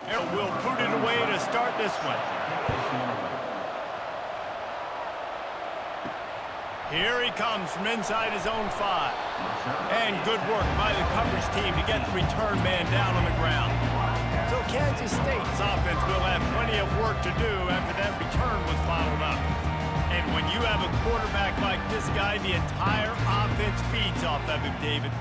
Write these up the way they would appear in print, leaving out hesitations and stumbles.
And will boot it away to start this one. Here he comes from inside his own 5. And good work by the coverage team to get the return man down on the ground. So Kansas State's offense will have plenty of work to do after that return was bottled up. And when you have a quarterback like this guy, the entire offense feeds off of him, David.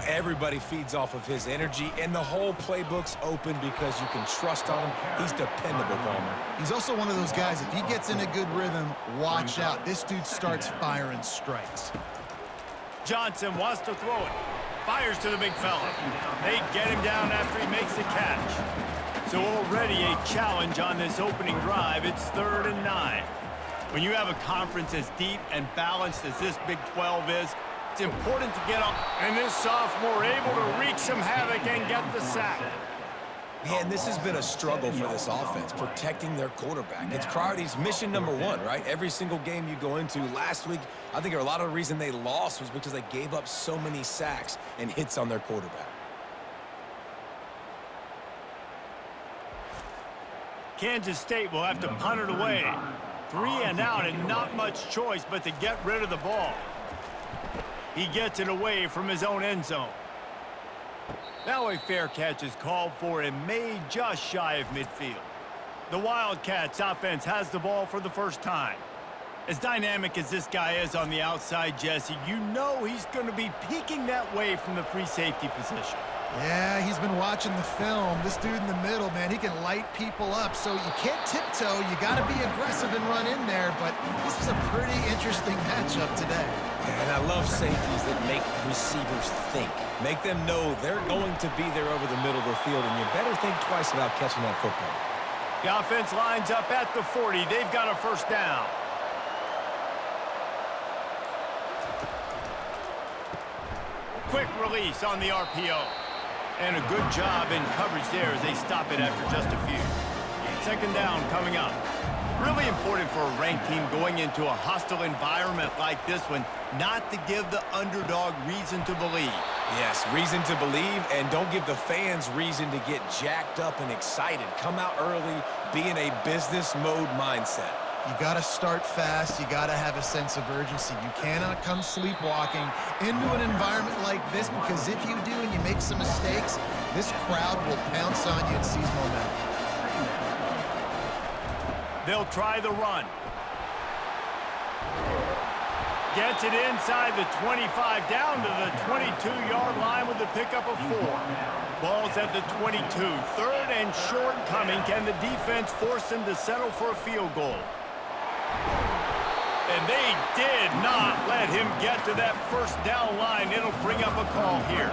Everybody feeds off of his energy, and the whole playbook's open because you can trust on him. He's dependable, Palmer. He's also one of those guys, if he gets in a good rhythm, watch out. This dude starts firing strikes. Johnson wants to throw it. Fires to the big fella. They get him down after he makes the catch. So already a challenge on this opening drive. It's 3rd and 9. When you have a conference as deep and balanced as this Big 12 is, it's important to get up. And this sophomore able to wreak some havoc and get the sack. Man, this has been a struggle for this offense, protecting their quarterback. It's Priority's mission number 1, right? Every single game you go into. Last week, I think a lot of the reason they lost was because they gave up so many sacks and hits on their quarterback. Kansas State will have to punt it away. 3 and out and not much choice but to get rid of the ball. He gets it away from his own end zone. Now a fair catch is called for and made just shy of midfield. The Wildcats offense has the ball for the first time. As dynamic as this guy is on the outside, Jesse, you know he's going to be peeking that way from the free safety position. Yeah, he's been watching the film. This dude in the middle, man, he can light people up. So you can't tiptoe. You got to be aggressive and run in there. But this is a pretty interesting matchup today. And I love safeties that make receivers think. Make them know they're going to be there over the middle of the field, and you better think twice about catching that football. The offense lines up at the 40. They've got a first down. Quick release on the RPO. And a good job in coverage there as they stop it after just a few. 2nd down coming up. Really important for a ranked team going into a hostile environment like this one, not to give the underdog reason to believe. Yes, reason to believe, and don't give the fans reason to get jacked up and excited. Come out early, be in a business mode mindset. You got to start fast. You got to have a sense of urgency. You cannot come sleepwalking into an environment like this, because if you do and you make some mistakes, this crowd will pounce on you and seize momentum. They'll try the run. Gets it inside the 25, down to the 22-yard line with the pickup of 4. Ball's at the 22. 3rd and short coming. Can the defense force them to settle for a field goal? And they did not let him get to that first down line. It'll bring up a call here.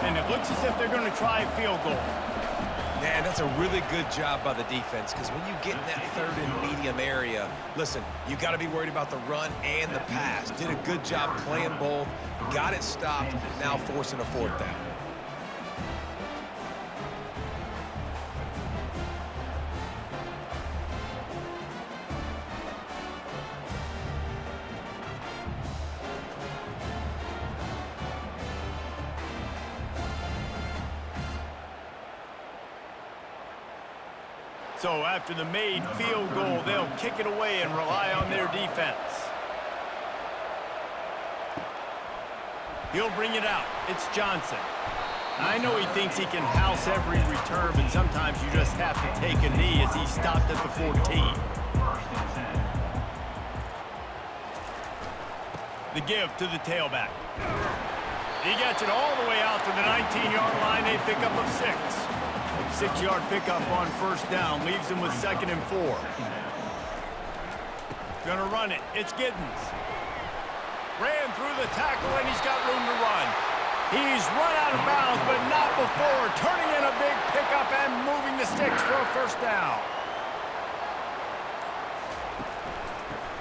And it looks as if they're going to try a field goal. Man, that's a really good job by the defense, because when you get in that 3rd and medium area, listen, you got to be worried about the run and the pass. Did a good job playing both, got it stopped, now forcing a 4th down. So after the made field goal, they'll kick it away and rely on their defense. He'll bring it out. It's Johnson. I know he thinks he can house every return, but sometimes you just have to take a knee as he stopped at the 14. The give to the tailback. He gets it all the way out to the 19-yard line. They pick up a 6. 6-yard pickup on first down, leaves him with 2nd and 4. Gonna run it. It's Giddens. Ran through the tackle, and he's got room to run. He's run out of bounds, but not before turning in a big pickup and moving the sticks for a first down.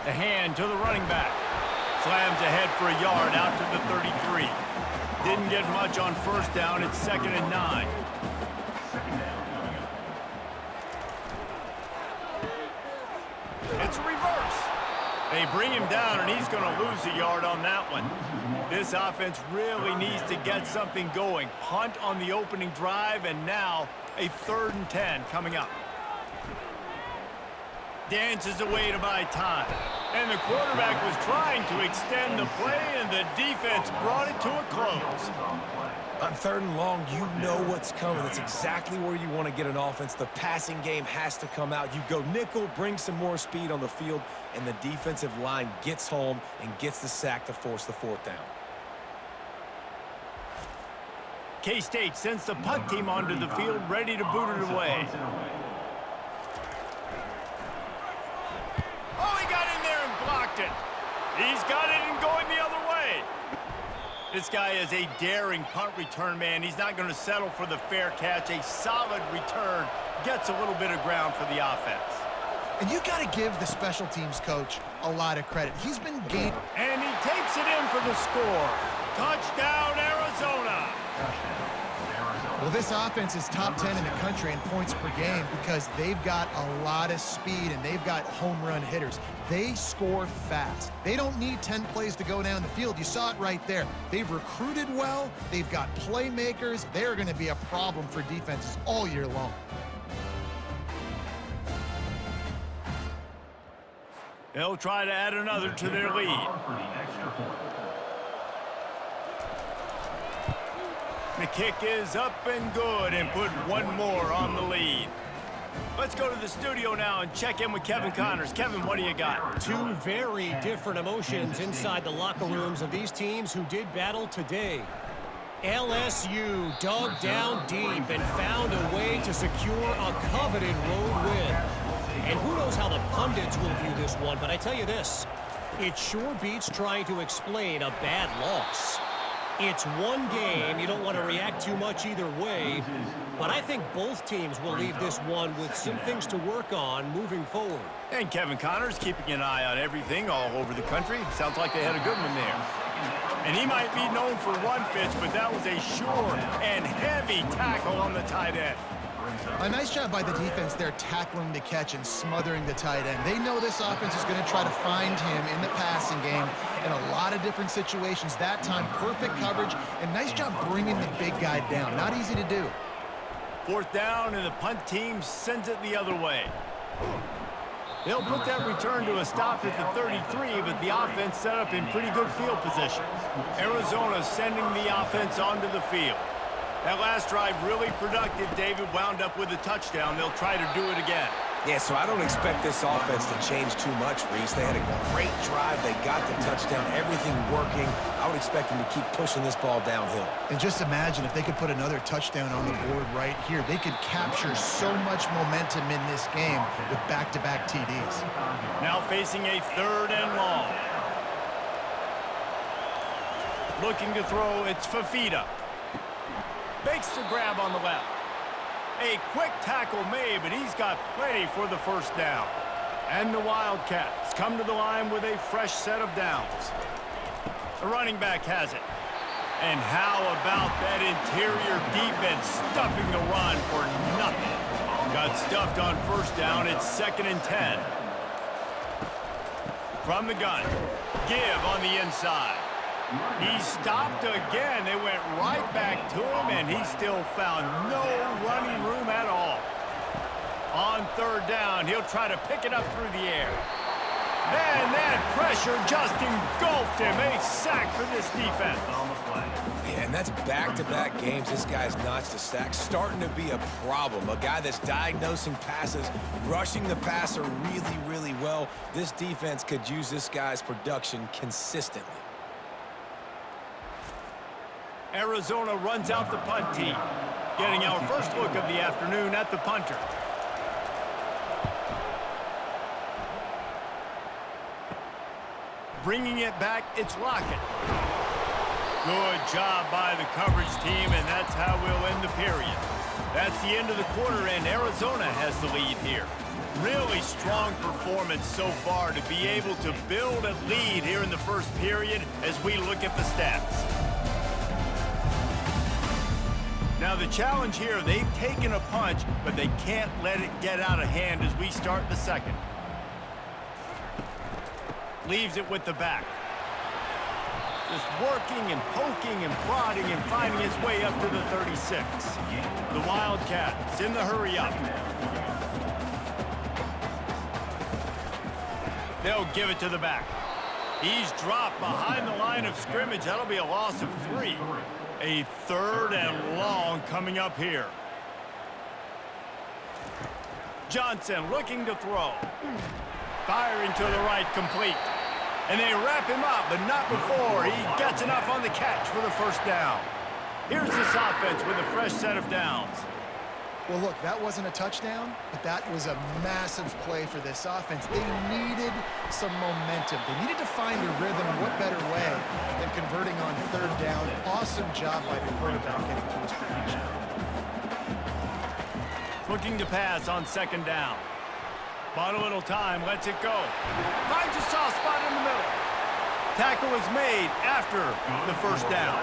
The hand to the running back. Slams ahead for a yard out to the 33. Didn't get much on first down. It's 2nd and 9. It's reverse. They bring him down, and he's going to lose a yard on that one. This offense really needs to get something going. Punt on the opening drive, and now A 3rd and 10 coming up. Dances away to buy time. And the quarterback was trying to extend the play, and the defense brought it to a close. On 3rd and long, you know what's coming. That's exactly where you want to get an offense. The passing game has to come out. You go nickel, bring some more speed on the field, and the defensive line gets home and gets the sack to force the 4th down. K-State sends the punt team onto the field, ready to boot it away. Oh, he got in there and blocked it. He's got it and going the other way. This guy is a daring punt return man. He's not going to settle for the fair catch. A solid return gets a little bit of ground for the offense. And you got to give the special teams coach a lot of credit. He's been game. And he takes it in for the score. Touchdown, Arizona. Well, this offense is top 10 in the country in points per game because they've got a lot of speed and they've got home run hitters. They score fast. They don't need 10 plays to go down the field. You saw it right there. They've recruited well. They've got playmakers. They're going to be a problem for defenses all year long. They'll try to add another to their lead. The kick is up and good and put one more on the lead. Let's go to the studio now and check in with Kevin Connors. Kevin, what do you got? Two very different emotions inside the locker rooms of these teams who did battle today. LSU dug down deep and found a way to secure a coveted road win. And who knows how the pundits will view this one, but I tell you this, it sure beats trying to explain a bad loss. It's one game. You don't want to react too much either way. But I think both teams will leave this one with some things to work on moving forward. And Kevin Connors keeping an eye on everything all over the country. Sounds like they had a good one there. And he might be known for one pitch, but that was a sure and heavy tackle on the tight end. A nice job by the defense there tackling the catch and smothering the tight end. They know this offense is going to try to find him in the passing game in a lot of different situations. That time, perfect coverage, and nice job bringing the big guy down. Not easy to do. 4th down, and the punt team sends it the other way. They'll put that return to a stop at the 33, but the offense set up in pretty good field position. Arizona sending the offense onto the field. That last drive really productive. David wound up with a touchdown. They'll try to do it again. Yeah, so I don't expect this offense to change too much, Reese. They had a great drive. They got the touchdown, everything working. I would expect them to keep pushing this ball downhill. And just imagine if they could put another touchdown on the board right here. They could capture so much momentum in this game with back-to-back TDs. Now facing a 3rd and long. Looking to throw, it's Fafita. Makes the grab on the left. A quick tackle made, but he's got plenty for the 1st down. And the Wildcats come to the line with a fresh set of downs. The running back has it. And how about that interior defense stuffing the run for nothing? Got stuffed on 1st down. It's 2nd and 10. From the gun. Give on the inside. He stopped again. They went right back to him, and he still found no running room at all. On 3rd down, he'll try to pick it up through the air. And that pressure just engulfed him. A sack for this defense. Yeah, and that's back-to-back games. This guy's notched a sack. Starting to be a problem. A guy that's diagnosing passes, rushing the passer really, really well. This defense could use this guy's production consistently. Arizona runs out the punt team, getting our first look of the afternoon at the punter. Bringing it back, it's Lockett. Good job by the coverage team, and that's how we'll end the period. That's the end of the quarter, and Arizona has the lead here. Really strong performance so far to be able to build a lead here in the 1st period as we look at the stats. Now the challenge here, they've taken a punch, but they can't let it get out of hand as we start the 2nd. Leaves it with the back. Just working and poking and prodding and finding his way up to the 36. The Wildcats in the hurry up. They'll give it to the back. He's dropped behind the line of scrimmage. That'll be a loss of 3. A 3rd and long coming up here. Johnson looking to throw. Firing to the right, complete. And they wrap him up, but not before he gets enough on the catch for the first down. Here's this offense with a fresh set of downs. Well, look, that wasn't a touchdown, but that was a massive play for this offense. They needed some momentum. They needed to find a rhythm. What better way than converting on 3rd down? Awesome job by the quarterback getting to his position. Looking to pass on 2nd down. Bought a little time, lets it go. Finds a soft spot in the middle. Tackle is made after the first down.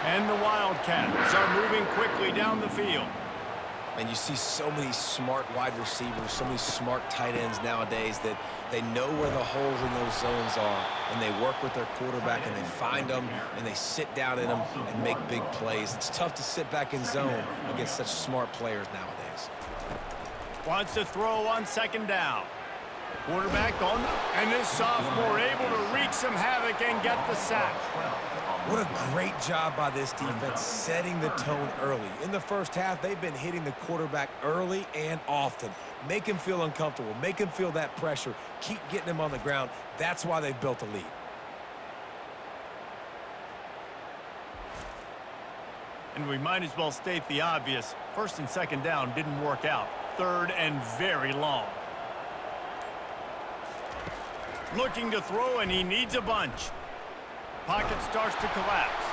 And the Wildcats are moving quickly down the field. And you see so many smart wide receivers, so many smart tight ends nowadays that they know where the holes in those zones are, and they work with their quarterback, and they find them, and they sit down in them and make big plays. It's tough to sit back in zone against such smart players nowadays. Wants to throw on 2nd down. Quarterback on, and this sophomore able to wreak some havoc and get the sack. What a great job by this defense setting the tone early. In the first half, they've been hitting the quarterback early and often. Make him feel uncomfortable. Make him feel that pressure. Keep getting him on the ground. That's why they've built a lead. And we might as well state the obvious. 1st and 2nd down didn't work out. 3rd and very long. Looking to throw, and he needs a bunch. Pocket starts to collapse.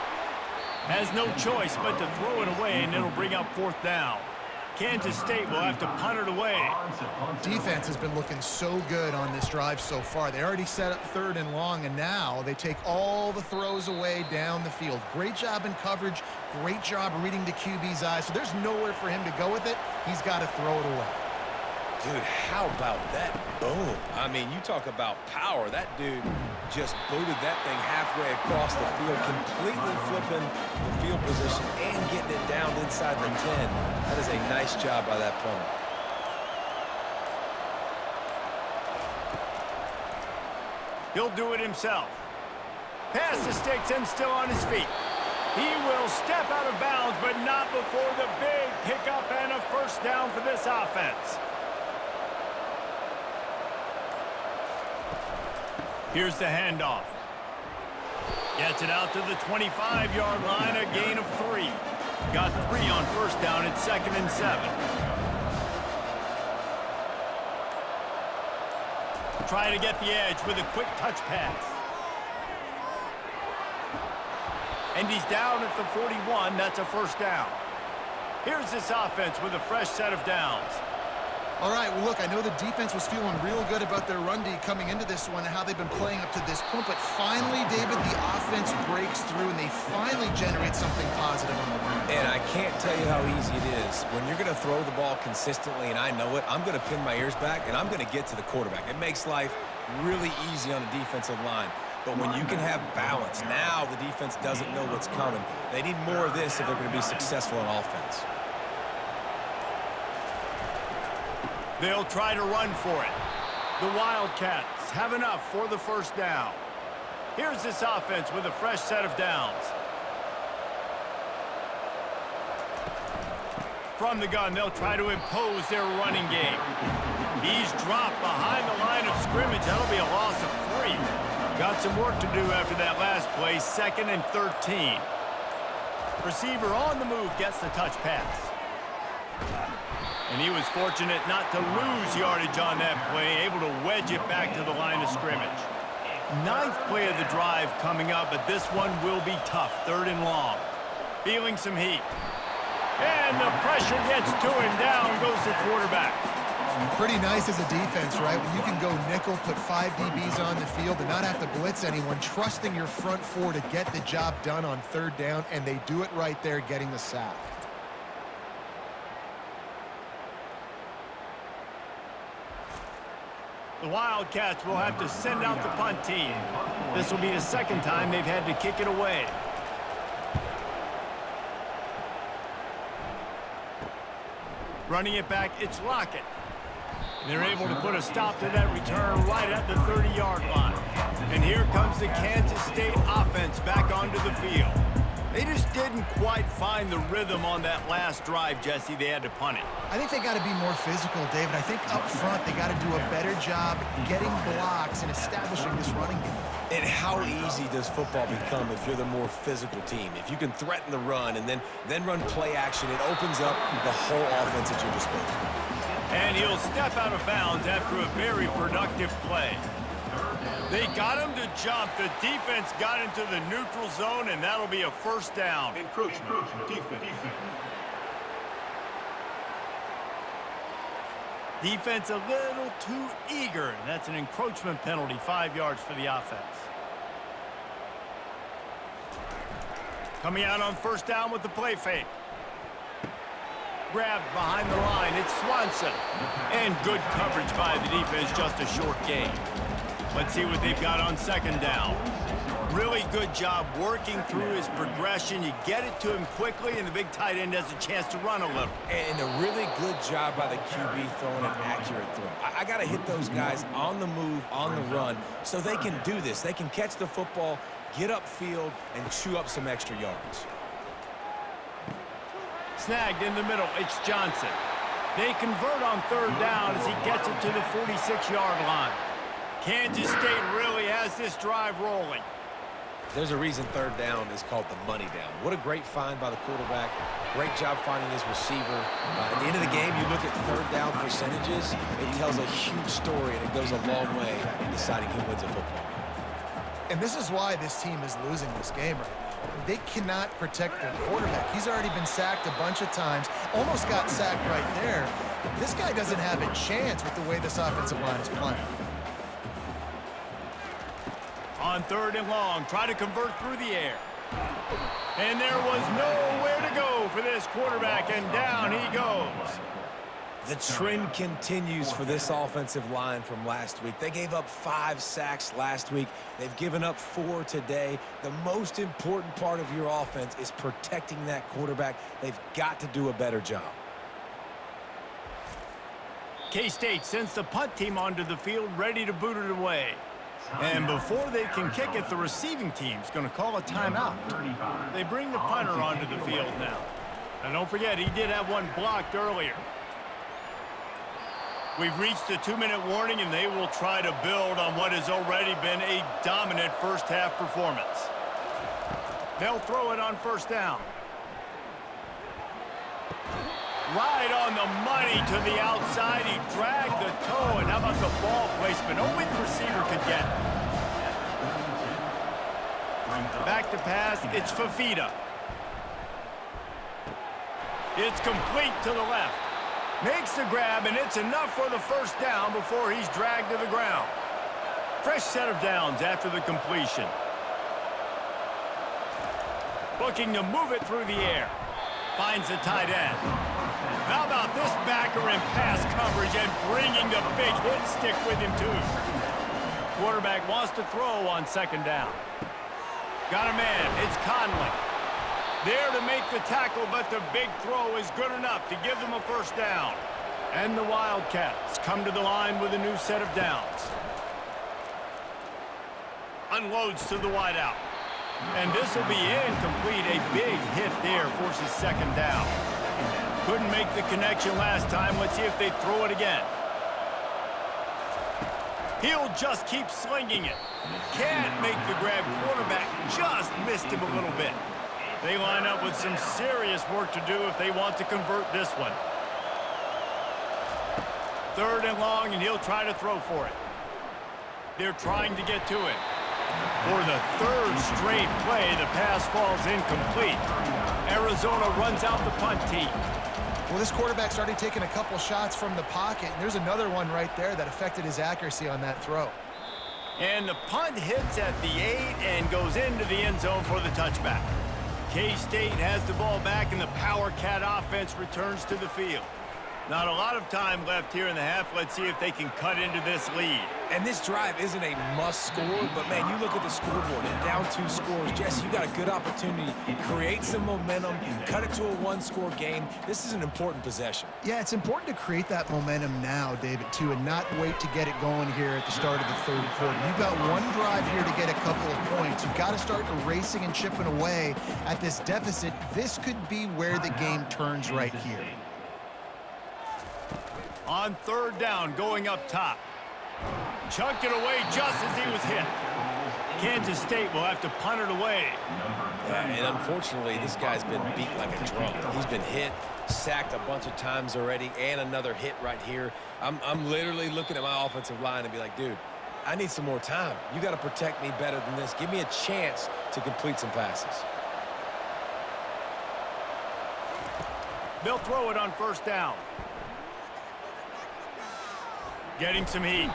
Has no choice but to throw it away, and it'll bring up 4th down. Kansas State will have to punt it away. Defense has been looking so good on this drive so far. They already set up 3rd and long, and now they take all the throws away down the field. Great job in coverage. Great job reading the QB's eyes. So there's nowhere for him to go with it. He's got to throw it away. Dude, how about that boom? I mean, you talk about power. That dude just booted that thing halfway across the field, completely flipping the field position and getting it down inside the 10. That is a nice job by that punter. He'll do it himself. Pass the sticks and still on his feet. He will step out of bounds, but not before the big pickup and a 1st down for this offense. Here's the handoff. Gets it out to the 25-yard line, a gain of 3. Got 3 on 1st down at 2nd and 7. Try to get the edge with a quick touch pass. And he's down at the 41. That's a 1st down. Here's this offense with a fresh set of downs. All right, well, look, I know the defense was feeling real good about their run D coming into this one and how they've been playing up to this point, but finally, David, the offense breaks through and they finally generate something positive on the ground. And I can't tell you how easy it is. When you're going to throw the ball consistently, and I know it, I'm going to pin my ears back, and I'm going to get to the quarterback. It makes life really easy on the defensive line. But when you can have balance, now the defense doesn't know what's coming. They need more of this if they're going to be successful on offense. They'll try to run for it. The Wildcats have enough for the 1st down. Here's this offense with a fresh set of downs. From the gun, they'll try to impose their running game. He's dropped behind the line of scrimmage. That'll be a loss of 3. Got some work to do after that last play, 2nd and 13. Receiver on the move gets the touch pass. And he was fortunate not to lose yardage on that play, able to wedge it back to the line of scrimmage. 9th play of the drive coming up, but this one will be tough, 3rd and long. Feeling some heat. And the pressure gets to him. Down goes the quarterback. Pretty nice as a defense, right? When you can go nickel, put 5 DBs on the field and not have to blitz anyone, trusting your front 4 to get the job done on 3rd down, and they do it right there, getting the sack. The Wildcats will have to send out the punt team. This will be the second time they've had to kick it away. Running it back, it's Lockett. They're able to put a stop to that return right at the 30-yard line. And here comes the Kansas State offense back onto the field. They just didn't quite find the rhythm on that last drive, Jesse. They had to punt it. I think they got to be more physical, David. I think up front they got to do a better job getting blocks and establishing this running game. And how easy does football become if you're the more physical team? If you can threaten the run and then run play action, it opens up the whole offense at your disposal. And he'll step out of bounds after a very productive play. They got him to jump. The defense got into the neutral zone, and that'll be a first down. Encroachment, defense. Defense a little too eager, and that's an encroachment penalty, 5 yards for the offense. Coming out on first down with the play fake. Grabbed behind the line, it's Swanson. And good coverage by the defense, just a short gain. Let's see what they've got on second down. Really good job working through his progression. You get it to him quickly, and the big tight end has a chance to run a little. And a really good job by the QB throwing an accurate throw. I got to hit those guys on the move, on the run, so they can do this. They can catch the football, get upfield, and chew up some extra yards. Snagged in the middle, it's Johnson. They convert on third down as he gets it to the 46-yard line. Kansas State really has this drive rolling. There's a reason third down is called the money down. What a great find by the quarterback. Great job finding his receiver. At the end of the game, you look at third down percentages, it tells a huge story, and it goes a long way in deciding who wins a football game. And this is why this team is losing this game right now. They cannot protect their quarterback. He's already been sacked a bunch of times, almost got sacked right there. This guy doesn't have a chance with the way this offensive line is playing. On third and long, try to convert through the air. And there was nowhere to go for this quarterback, and down he goes. The trend continues for this offensive line from last week. They gave up 5 sacks last week. They've given up 4 today. The most important part of your offense is protecting that quarterback. They've got to do a better job. K-State sends the punt team onto the field, ready to boot it away. And before they can kick it, the receiving team's going to call a timeout. They bring the punter onto the field now. And don't forget, he did have one blocked earlier. We've reached the 2-minute warning, and they will try to build on what has already been a dominant first-half performance. They'll throw it on first down. Right on the money to the outside. He dragged the toe, and how about the ball placement? Only the receiver could get it. Back to pass, it's Fafita. It's complete to the left. Makes the grab, and it's enough for the first down before he's dragged to the ground. Fresh set of downs after the completion. Looking to move it through the air. Finds the tight end. How about this backer in pass coverage and bringing the big hit stick with him, too. Quarterback wants to throw on second down. Got a man. It's Conley. There to make the tackle, but the big throw is good enough to give them a first down. And the Wildcats come to the line with a new set of downs. Unloads to the wideout. And this will be incomplete. A big hit there forces second down. Couldn't make the connection last time. Let's see if they throw it again. He'll just keep slinging it. Can't make the grab. Quarterback just missed him a little bit. They line up with some serious work to do if they want to convert this one. Third and long, and he'll try to throw for it. They're trying to get to it. For the third straight play, the pass falls incomplete. Arizona runs out the punt team. Well, this quarterback's already taken a couple shots from the pocket, and there's another one right there that affected his accuracy on that throw. And the punt hits at the 8 and goes into the end zone for the touchback. K-State has the ball back, and the Power Cat offense returns to the field. Not a lot of time left here in the half. Let's see if they can cut into this lead. And this drive isn't a must score, but, man, you look at the scoreboard and down 2 scores. Jesse, you got a good opportunity. Create some momentum, cut it to a 1-score game. This is an important possession. Yeah, it's important to create that momentum now, David, too, and not wait to get it going here at the start of the third quarter. You've got one drive here to get a couple of points. You've got to start erasing and chipping away at this deficit. This could be where the game turns right here. On third down, going up top. Chucked it away just as he was hit. Kansas State will have to punt it away. And unfortunately, this guy's been beat like a drum. He's been hit, sacked a bunch of times already, and another hit right here. I'm literally looking at my offensive line and be like, dude, I need some more time. You got to protect me better than this. Give me a chance to complete some passes. They'll throw it on first down. Getting some heat.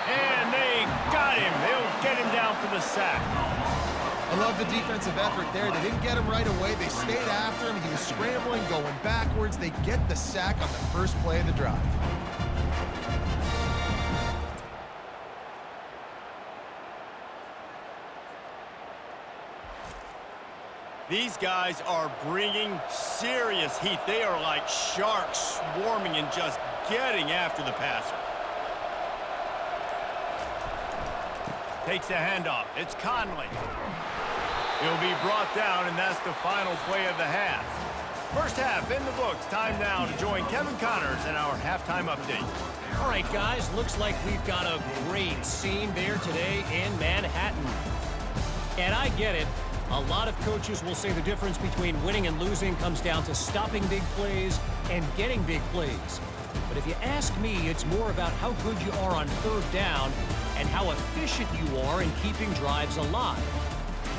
And they got him. They'll get him down for the sack. I love the defensive effort there. They didn't get him right away. They stayed after him. He was scrambling, going backwards. They get the sack on the first play of the drive. These guys are bringing serious heat. They are like sharks swarming and just getting after the passer. Takes the handoff. It's Conley. He'll be brought down, and that's the final play of the half. First half in the books. Time now to join Kevin Connors in our halftime update. All right, guys, looks like we've got a great scene there today in Manhattan. And I get it. A lot of coaches will say the difference between winning and losing comes down to stopping big plays and getting big plays. But if you ask me, it's more about how good you are on third down and how efficient you are in keeping drives alive.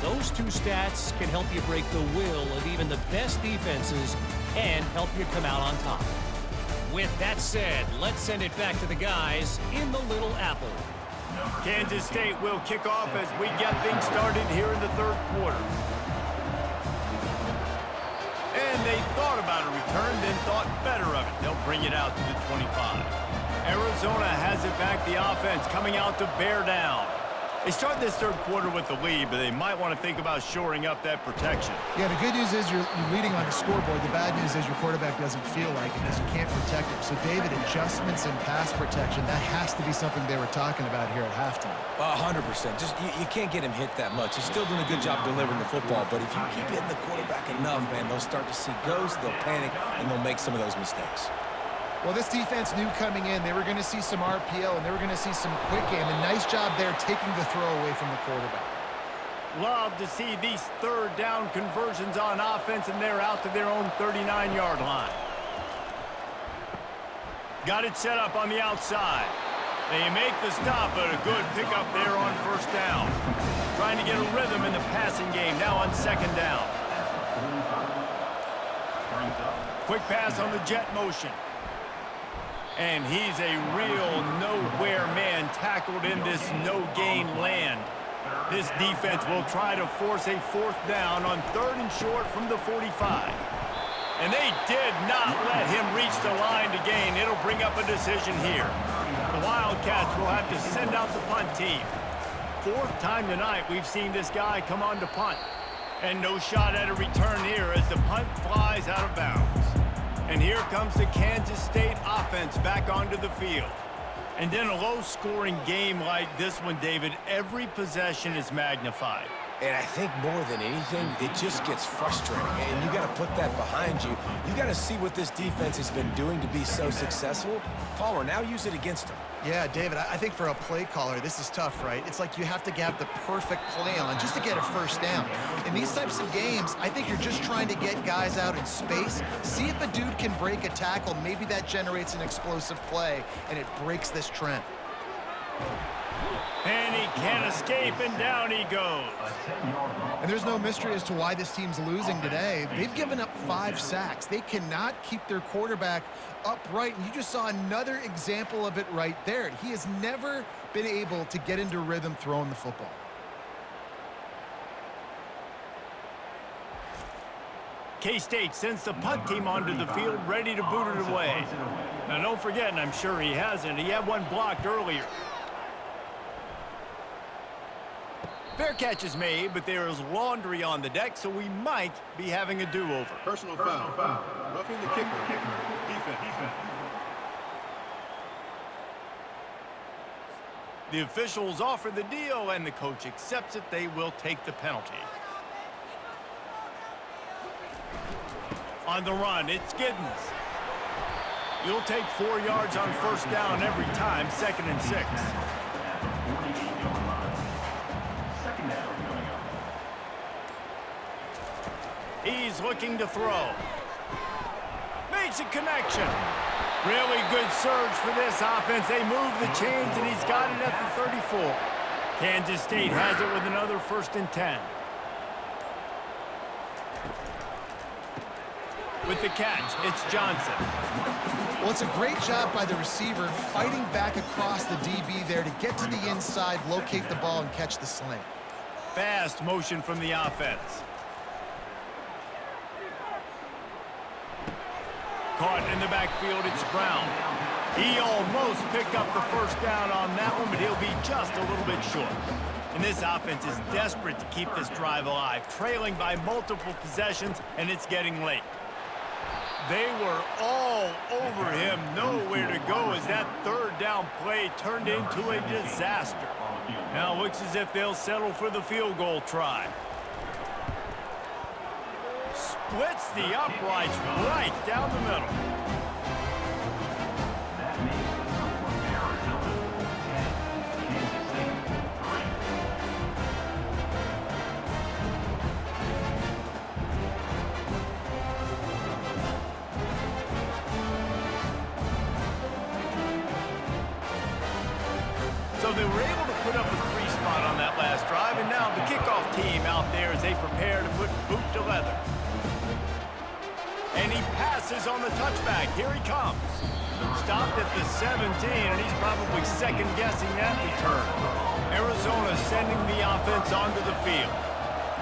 Those two stats can help you break the will of even the best defenses and help you come out on top. With that said, let's send it back to the guys in the Little Apple. Kansas State will kick off as we get things started here in the third quarter. And they thought about a return, then thought better of it. They'll bring it out to the 25. Arizona has it back, the offense coming out to bear down. They start this third quarter with the lead, but they might want to think about shoring up that protection. Yeah, the good news is you're leading on the scoreboard. The bad news is your quarterback doesn't feel like it because you can't protect him. So, David, adjustments in pass protection, that has to be something they were talking about here at halftime. 100%. Just you can't get him hit that much. He's still doing a good job delivering the football, but if you keep hitting the quarterback enough, man, they'll start to see ghosts, they'll panic, and they'll make some of those mistakes. Well, this defense knew coming in they were going to see some RPO and they were going to see some quick game. And nice job there taking the throw away from the quarterback. Love to see these third down conversions on offense, and they're out to their own 39-yard line. Got it set up on the outside. They make the stop, but a good pickup there on first down. Trying to get a rhythm in the passing game now on second down. Quick pass on the jet motion. And he's a real nowhere man tackled in this no-gain land. This defense will try to force a fourth down on third and short from the 45. And they did not let him reach the line to gain. It'll bring up a decision here. The Wildcats will have to send out the punt team. Fourth time tonight we've seen this guy come on to punt. And no shot at a return here as the punt flies out of bounds. And here comes the Kansas State offense back onto the field. And in a low-scoring game like this one, David, every possession is magnified. And I think more than anything, it just gets frustrating. And you got to put that behind you. You got to see what this defense has been doing to be so successful. Palmer, now use it against them. Yeah, David, I think for a play caller, this is tough, right? It's like you have to have the perfect play on just to get a first down. In these types of games, I think you're just trying to get guys out in space, see if a dude can break a tackle. Maybe that generates an explosive play, and it breaks this trend. And he can't escape, and down he goes. And there's no mystery as to why this team's losing today. They've given up 5 sacks. They cannot keep their quarterback upright, and you just saw another example of it right there. He has never been able to get into rhythm throwing the football. K-State sends the punt team onto the field, ready to boot it away. Now, don't forget, and I'm sure he hasn't, he had one blocked earlier. Fair catch is made, but there is laundry on the deck, so we might be having a do-over. Personal foul. Roughing the kicker. Defense. The officials offer the deal, and the coach accepts it. They will take the penalty. On the run, it's Giddens. You'll take 4 yards on first down every time, 2nd and 6. He's looking to throw. Makes a connection. Really good surge for this offense. They move the chains, and he's got it at the 34. Kansas State has it with another 1st and 10. With the catch, it's Johnson. Well, it's a great job by the receiver fighting back across the DB there to get to the inside, locate the ball, and catch the slant. Fast motion from the offense. Caught in the backfield, it's Brown. He almost picked up the first down on that one, but he'll be just a little bit short. And this offense is desperate to keep this drive alive, trailing by multiple possessions, and it's getting late. They were all over him, nowhere to go as that 3rd down play turned into a disaster. Now it looks as if they'll settle for the field goal try. Splits the uprights right down the middle. So they were able to put up a 3 spot on that last drive, and now the kickoff team out there as they prepare to put boot to leather. And he passes on the touchback. Here he comes. Stopped at the 17, and he's probably second-guessing that return. Arizona sending the offense onto the field.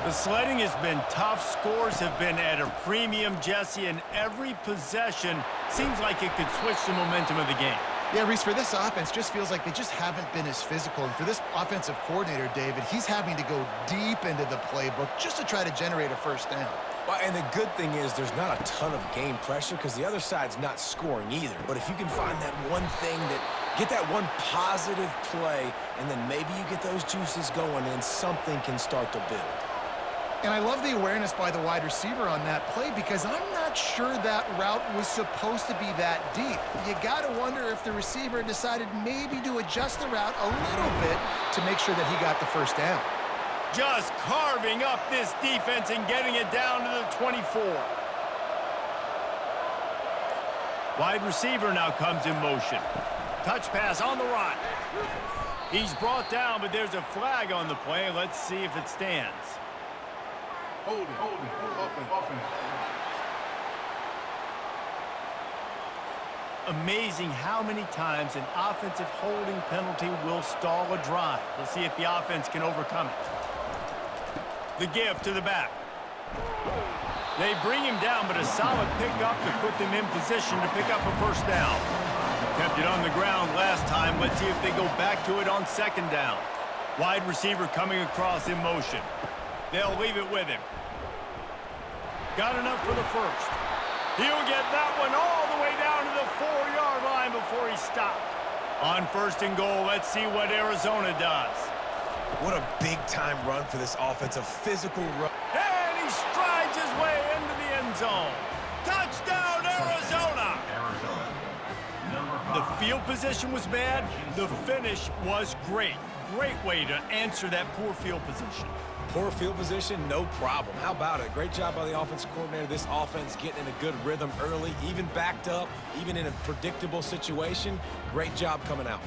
The sledding has been tough. Scores have been at a premium, Jesse, and every possession seems like it could switch the momentum of the game. Yeah, Reese, for this offense, just feels like they just haven't been as physical. And for this offensive coordinator, David, he's having to go deep into the playbook just to try to generate a first down. Well, and the good thing is there's not a ton of game pressure because the other side's not scoring either. But if you can find that one thing get that one positive play, and then maybe you get those juices going and something can start to build. And I love the awareness by the wide receiver on that play because I'm not sure that route was supposed to be that deep. You got to wonder if the receiver decided maybe to adjust the route a little bit to make sure that he got the first down. Just carving up this defense and getting it down to the 24. Wide receiver now comes in motion. Touch pass on the run. He's brought down, but there's a flag on the play. Let's see if it stands. Hold it. Offense. Amazing how many times an offensive holding penalty will stall a drive. We'll see if the offense can overcome it. The give to the back. They bring him down, but a solid pickup to put them in position to pick up a first down. Kept it on the ground last time. Let's see if they go back to it on 2nd down. Wide receiver coming across in motion. They'll leave it with him. Got enough for the first. He'll get that one all the way down to the 4-yard line before he stopped. On 1st and goal, let's see what Arizona does. What a big-time run for this offense, a physical run. And he strides his way into the end zone. Touchdown, Arizona! The field position was bad. The finish was great. Great way to answer that poor field position. Poor field position, no problem. How about it? Great job by the offensive coordinator. This offense getting in a good rhythm early, even backed up, even in a predictable situation. Great job coming out.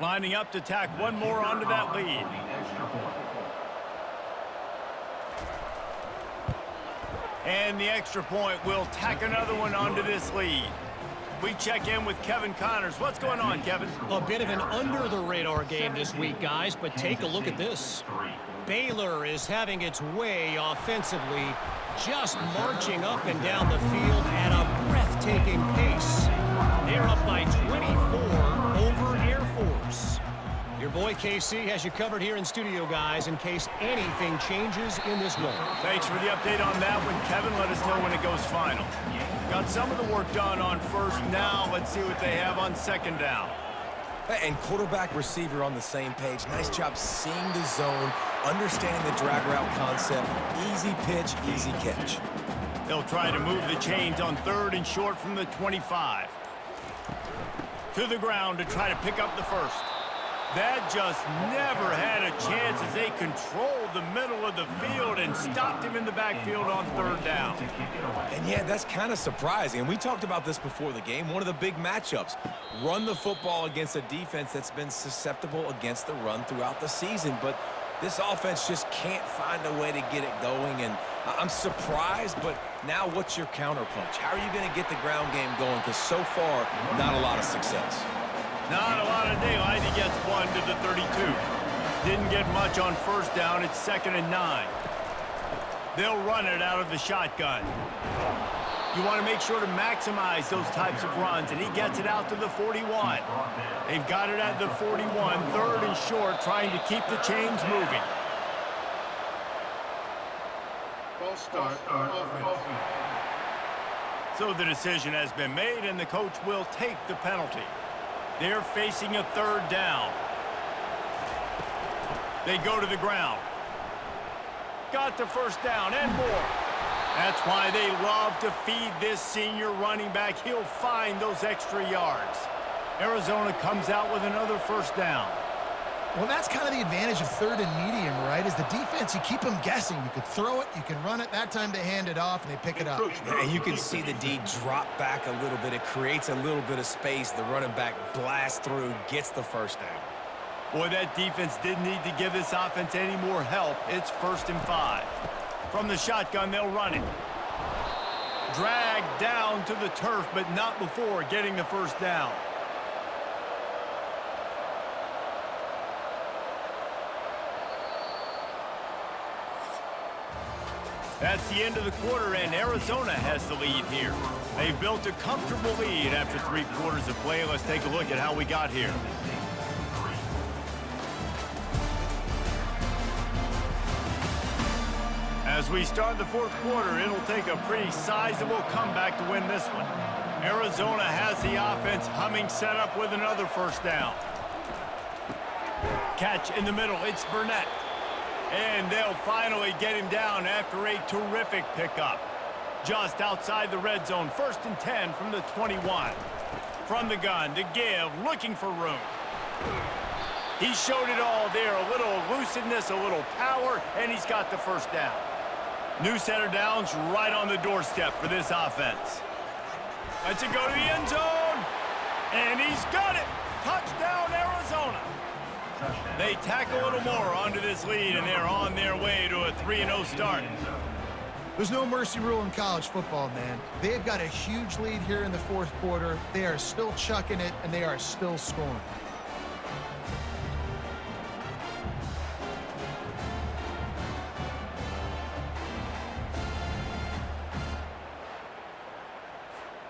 Lining up to tack one more onto that lead. And the extra point will tack another one onto this lead. We check in with Kevin Connors. What's going on, Kevin? A bit of an under-the-radar game this week, guys, but take a look at this. Baylor is having its way offensively, just marching up and down the field at a breathtaking pace. They're up by 24 over Air Force. Your boy KC has you covered here in studio, guys, in case anything changes in this one. Thanks for the update on that one, Kevin. Let us know when it goes final. Got some of the work done on first. Now let's see what they have on second down. And quarterback, receiver on the same page. Nice job seeing the zone, understanding the drag route concept. Easy pitch, easy catch. They'll try to move the chains on third and short from the 25. To the ground to try to pick up the first. That just never had a chance as they controlled the middle of the field and stopped him in the backfield on third down. And yeah, that's kind of surprising. And we talked about this before the game. One of the big matchups. Run the football against a defense that's been susceptible against the run throughout the season. But this offense just can't find a way to get it going. And I'm surprised, but now what's your counterpunch? How are you going to get the ground game going? Because so far, not a lot of success. Not a lot of daylight. He gets one to the 32. Didn't get much on first down. It's 2nd and 9. They'll run it out of the shotgun. You want to make sure to maximize those types of runs, and he gets it out to the 41. They've got it at the 41, 3rd and short, trying to keep the chains moving. False start. Offense. So the decision has been made, and the coach will take the penalty. They're facing a 3rd down. They go to the ground. Got the first down and more. That's why they love to feed this senior running back. He'll find those extra yards. Arizona comes out with another first down. Well, that's kind of the advantage of 3rd and medium, right? Is the defense, you keep them guessing. You could throw it, you can run it. That time they hand it off and they pick it up. And you can see the D drop back a little bit. It creates a little bit of space. The running back blasts through, gets the first down. Boy, that defense didn't need to give this offense any more help. It's 1st and 5. From the shotgun, they'll run it. Dragged down to the turf, but not before getting the first down. That's the end of the quarter, and Arizona has the lead here. They've built a comfortable lead after 3 quarters of play. Let's take a look at how we got here. As we start the 4th quarter, it'll take a pretty sizable comeback to win this one. Arizona has the offense humming, set up with another first down. Catch in the middle, it's Burnett. And they'll finally get him down after a terrific pickup. Just outside the red zone, 1st and 10 from the 21. From the gun, to give, looking for room. He showed it all there, a little elusiveness, a little power, and he's got the first down. New set of downs right on the doorstep for this offense. Let's it go to the end zone, and he's got it. Touchdown, Arizona. They tack a little more onto this lead, and they're on their way to a 3-0 start. There's no mercy rule in college football, man. They've got a huge lead here in the 4th quarter. They are still chucking it, and they are still scoring.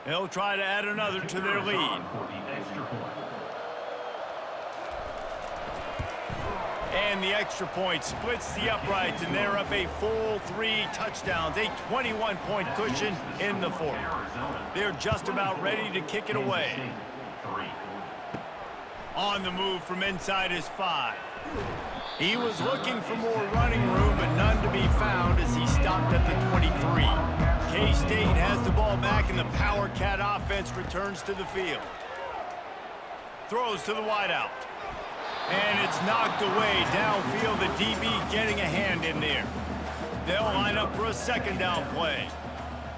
They'll try to add another to their lead. And the extra point splits the uprights, and they're up a full 3 touchdowns, a 21-point cushion in the 4th. They're just about ready to kick it away. On the move from inside his 5. He was looking for more running room, but none to be found as he stopped at the 23. K-State has the ball back, and the Power Cat offense returns to the field. Throws to the wideout. And it's knocked away downfield. The DB getting a hand in there. They'll line up for a 2nd down play.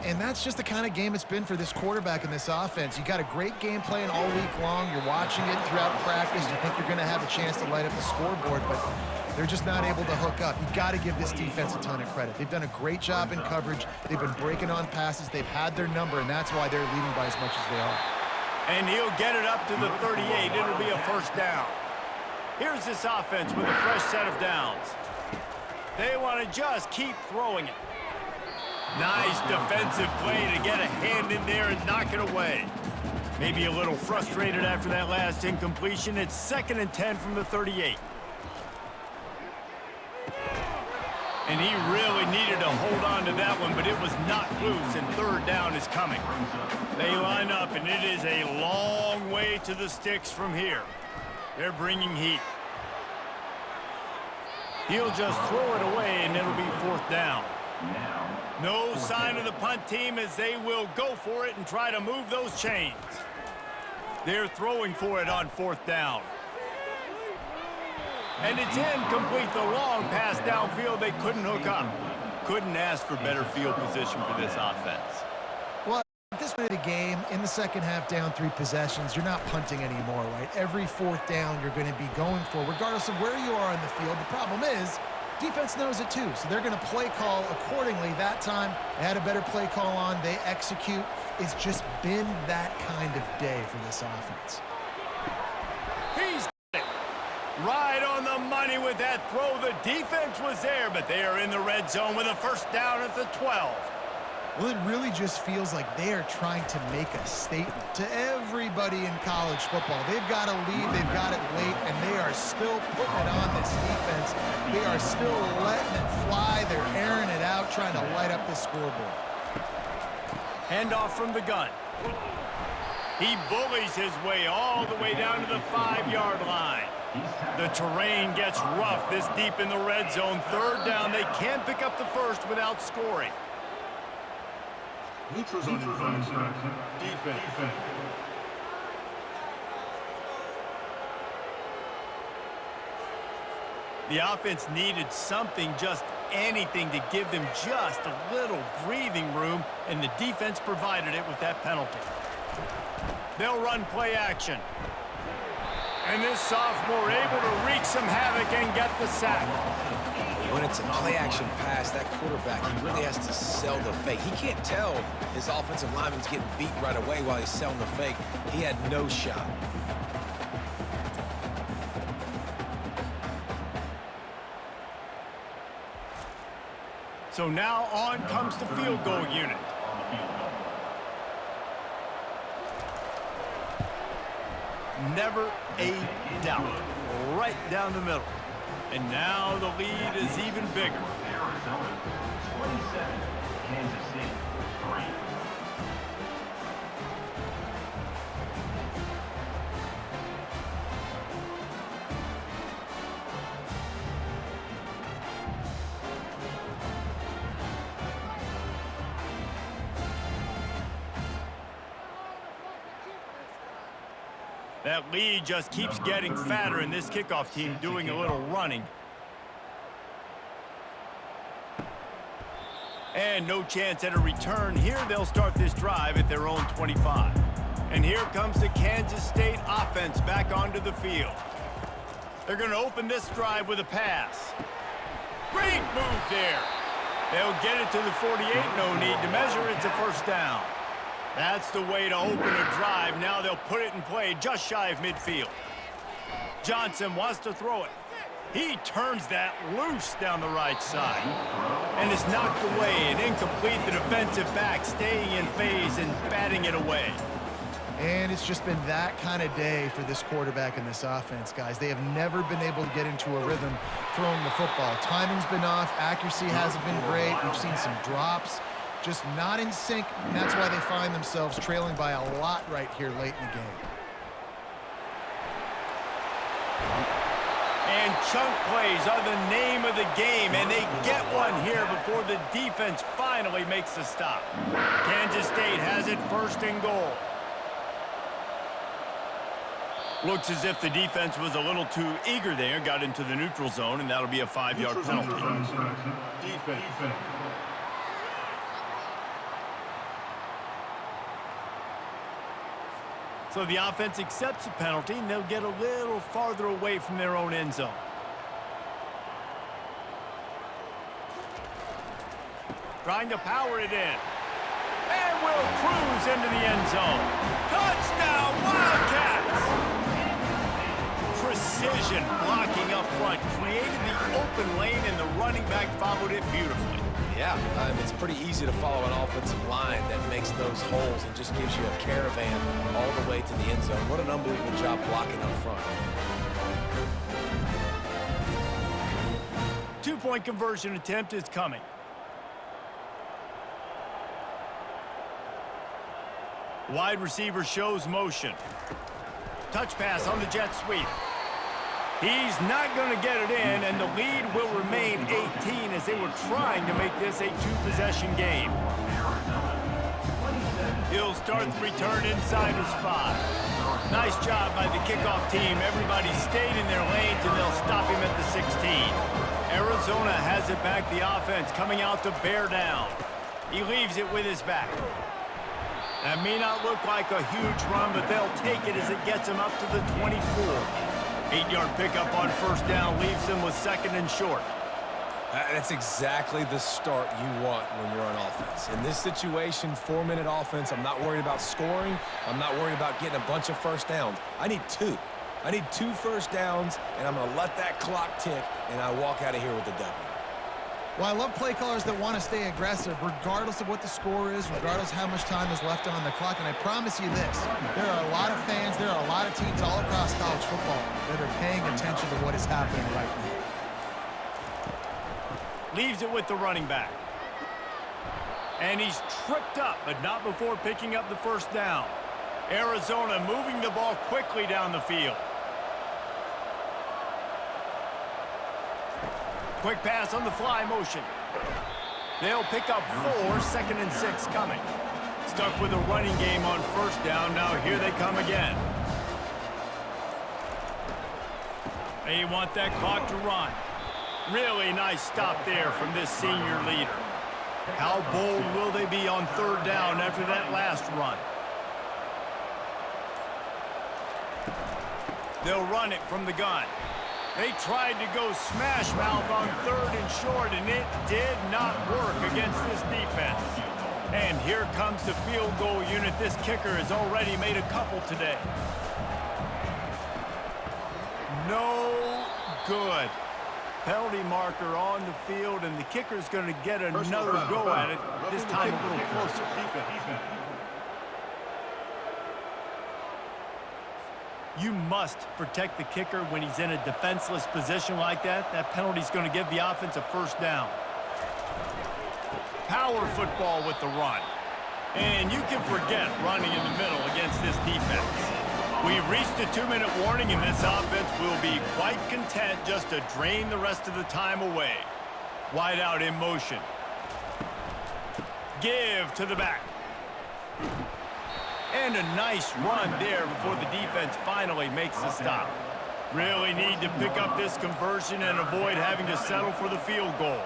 And that's just the kind of game it's been for this quarterback in this offense. You got a great game plan all week long. You're watching it throughout practice. You think you're going to have a chance to light up the scoreboard, but they're just not able to hook up. You've got to give this defense a ton of credit. They've done a great job in coverage. They've been breaking on passes. They've had their number, and that's why they're leading by as much as they are. And he'll get it up to the 38. It'll be a first down. Here's this offense with a fresh set of downs. They want to just keep throwing it. Nice defensive play to get a hand in there and knock it away. Maybe a little frustrated after that last incompletion. It's 2nd and 10 from the 38. And he really needed to hold on to that one, but it was not loose, and 3rd down is coming. They line up, and it is a long way to the sticks from here. They're bringing heat. He'll just throw it away, and it'll be 4th down. No sign of the punt team as they will go for it and try to move those chains. They're throwing for it on 4th down. And it's incomplete. The long pass downfield, they couldn't hook up. Couldn't ask for better field position for this offense. Well, at this point of the game, in the second half, down 3 possessions, you're not punting anymore, right? Every 4th down you're going to be going for, regardless of where you are on the field. The problem is, defense knows it too, so they're going to play call accordingly. That time, they had a better play call on. They execute. It's just been that kind of day for this offense. He's right on the money with that throw. The defense was there, but they are in the red zone with a first down at the 12. Well, it really just feels like they are trying to make a statement to everybody in college football. They've got a lead, they've got it late, and they are still putting it on this defense. They are still letting it fly. They're airing it out, trying to light up the scoreboard. Handoff from the gun. He bullies his way all the way down to the 5-yard line. The terrain gets rough this deep in the red zone. 3rd down. They can't pick up the first without scoring. Neutrals on infraction. Defense. The offense needed something, just anything, to give them just a little breathing room, and the defense provided it with that penalty. They'll run play action. And this sophomore able to wreak some havoc and get the sack. When it's a play-action pass, that quarterback, he really has to sell the fake. He can't tell his offensive lineman's getting beat right away while he's selling the fake. He had no shot. So now on comes the field goal unit. Never a doubt. Right down the middle. And now the lead is even bigger. Arizona 27, Kansas State 3. That lead just keeps getting fatter, and this kickoff team doing a little running. And no chance at a return. Here they'll start this drive at their own 25. And here comes the Kansas State offense back onto the field. They're going to open this drive with a pass. Great move there. They'll get it to the 48. No need to measure. It's a first down. That's the way to open a drive. Now they'll put it in play just shy of midfield. Johnson wants to throw it. He turns that loose down the right side. And it's knocked away and incomplete. The defensive back staying in phase and batting it away. And it's just been that kind of day for this quarterback and this offense, guys. They have never been able to get into a rhythm throwing the football. Timing's been off. Accuracy hasn't been great. We've seen some drops. Just not in sync, and that's why they find themselves trailing by a lot right here late in the game. And chunk plays are the name of the game, and they get one here before the defense finally makes the stop. Kansas State has it 1st and goal. Looks as if the defense was a little too eager there, got into the neutral zone, and that'll be a 5-yard penalty. Defense. So the offense accepts the penalty, and they'll get a little farther away from their own end zone. Trying to power it in. And will They'll cruise into the end zone. Touchdown, Wildcats! Precision blocking up front created the open lane, and the running back followed it beautifully. Yeah, it's pretty easy to follow an offensive line that makes those holes and just gives you a caravan all the way to the end zone. What an unbelievable job blocking up front. 2-point conversion attempt is coming. Wide receiver shows motion. Touch pass on the jet sweep. He's not going to get it in, and the lead will remain 18 as they were trying to make this a two-possession game. He'll start the return inside his 5. Nice job by the kickoff team. Everybody stayed in their lanes, and they'll stop him at the 16. Arizona has it back. The offense coming out to bear down. He leaves it with his back. That may not look like a huge run, but they'll take it as it gets him up to the 24. 8-yard pickup on first down leaves them with 2nd and short. That's exactly the start you want when you're on offense. In this situation, 4-minute offense, I'm not worried about scoring. I'm not worried about getting a bunch of first downs. I need 2. I need 2 first downs, and I'm going to let that clock tick, and I walk out of here with a W. Well, I love play callers that want to stay aggressive regardless of what the score is, regardless how much time is left on the clock. And I promise you this, there are a lot of fans, there are a lot of teams all across college football that are paying attention to what is happening right now. Leaves it with the running back. And he's tripped up, but not before picking up the first down. Arizona moving the ball quickly down the field. Quick pass on the fly motion. They'll pick up 4, 2nd and 6 coming. Stuck with a running game on first down. Now here they come again. They want that clock to run. Really nice stop there from this senior leader. How bold will they be on 3rd down after that last run? They'll run it from the gun. They tried to go smash mouth on 3rd and short, and it did not work against this defense. And here comes the field goal unit. This kicker has already made a couple today. No good. Penalty marker on the field, and the kicker's going to get another go at it, this time a little closer. You must protect the kicker when he's in a defenseless position like that. That penalty's going to give the offense a first down. Power football with the run. And you can forget running in the middle against this defense. We've reached the 2-minute warning, and this offense will be quite content just to drain the rest of the time away. Wide out in motion. Give to the back. And a nice run there before the defense finally makes the stop. Really need to pick up this conversion and avoid having to settle for the field goal.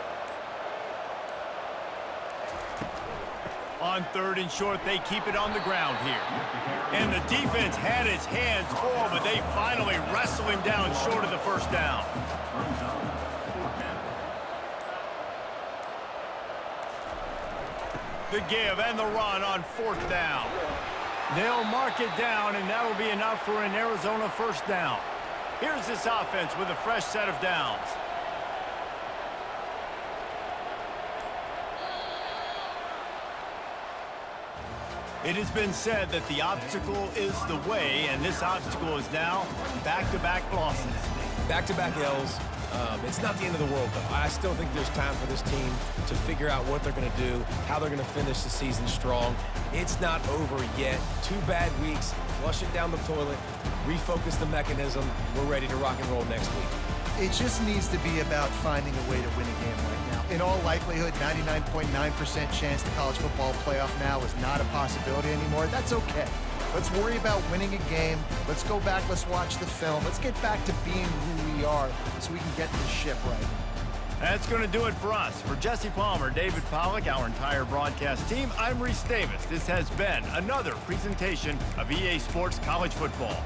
On 3rd and short, they keep it on the ground here. And the defense had its hands full, but they finally wrestle him down short of the first down. The give and the run on 4th down. They'll mark it down, and that'll be enough for an Arizona first down. Here's this offense with a fresh set of downs. It has been said that the obstacle is the way, and this obstacle is now back-to-back losses. Back-to-back L's. It's not the end of the world, though. I still think there's time for this team to figure out what they're going to do, how they're going to finish the season strong. It's not over yet. 2 bad weeks. Flush it down the toilet. Refocus the mechanism. We're ready to rock and roll next week. It just needs to be about finding a way to win a game right now. In all likelihood, 99.9% chance the college football playoff now is not a possibility anymore. That's okay. Let's worry about winning a game. Let's go back. Let's watch the film. Let's get back to being who we are so we can get this ship right. That's going to do it for us. For Jesse Palmer, David Pollack, our entire broadcast team, I'm Reese Davis. This has been another presentation of EA Sports College Football.